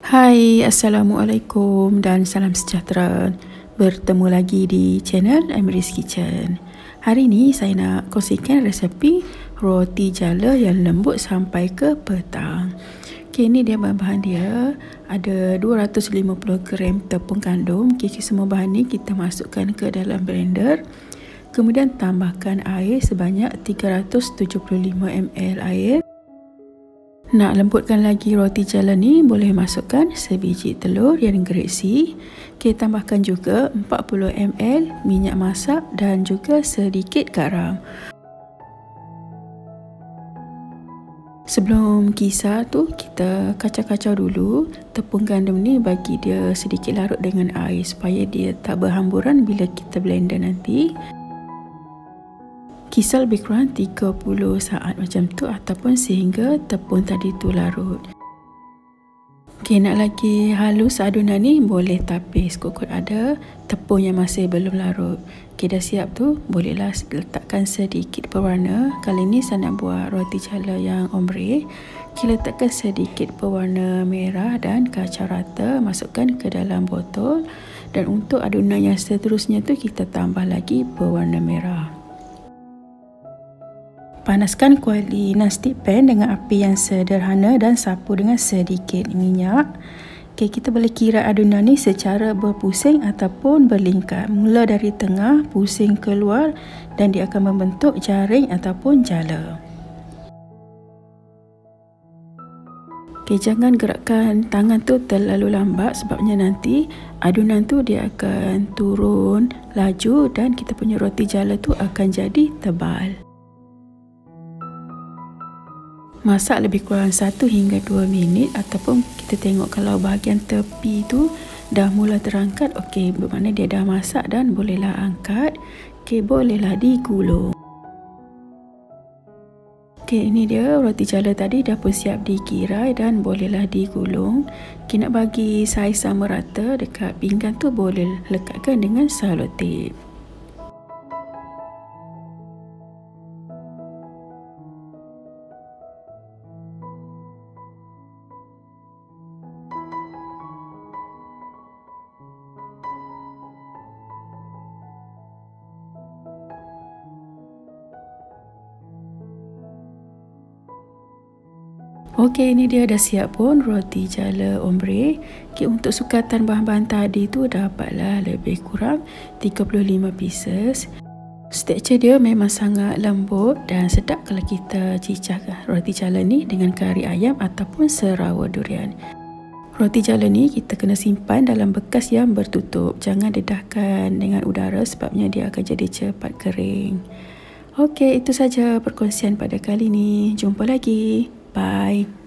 Hai, Assalamualaikum dan salam sejahtera. Bertemu lagi di channel Emrys Kitchen. Hari ini saya nak kongsikan resepi roti jala yang lembut sampai ke petang. Okay, ini dia bahan-bahan dia. Ada 250 gram tepung gandum. Okay, semua bahan ni kita masukkan ke dalam blender. Kemudian tambahkan air sebanyak 375 ml air. Nak lembutkan lagi roti jala ni, boleh masukkan sebiji telur yang grade C. Kita tambahkan juga 40 ml minyak masak dan juga sedikit garam. Sebelum kisar tu, kita kacau-kacau dulu tepung gandum ni, bagi dia sedikit larut dengan air supaya dia tak berhamburan bila kita blender nanti. Kisar lebih kurang 30 saat macam tu, ataupun sehingga tepung tadi tu larut. Okay, nak lagi halus adunan ni, boleh tapis kukut ada tepung yang masih belum larut. Okay, dah siap tu, bolehlah letakkan sedikit pewarna. Kali ni saya nak buat roti jala yang ombre. Okay, letakkan sedikit pewarna merah dan kacau rata, masukkan ke dalam botol. Dan untuk adunan yang seterusnya tu, kita tambah lagi pewarna merah. Panaskan kuali non-stick pan dengan api yang sederhana dan sapu dengan sedikit minyak. Okay, kita boleh kira adunan ni secara berpusing ataupun berlingkar. Mula dari tengah, pusing keluar dan dia akan membentuk jaring ataupun jala. Okay, jangan gerakkan tangan tu terlalu lambat, sebabnya nanti adunan tu dia akan turun laju dan kita punya roti jala tu akan jadi tebal. Masak lebih kurang 1 hingga 2 minit, ataupun kita tengok kalau bahagian tepi tu dah mula terangkat, okey, bermakna dia dah masak dan bolehlah angkat. Okey, bolehlah digulung. Okey, ini dia roti jala tadi dah pun siap dikirai dan bolehlah digulung. Okey, nak bagi saiz sama rata dekat pinggan tu, boleh lekatkan dengan selotip. Okey, ini dia dah siap pun roti jala ombre. Okay, untuk sukatan bahan-bahan tadi tu dapatlah lebih kurang 35 pieces. Tekstur dia memang sangat lembut dan sedap kalau kita cicah roti jala ni dengan kari ayam ataupun serawar durian. Roti jala ni kita kena simpan dalam bekas yang bertutup. Jangan dedahkan dengan udara, sebabnya dia akan jadi cepat kering. Okey, itu saja perkongsian pada kali ni. Jumpa lagi. Bye.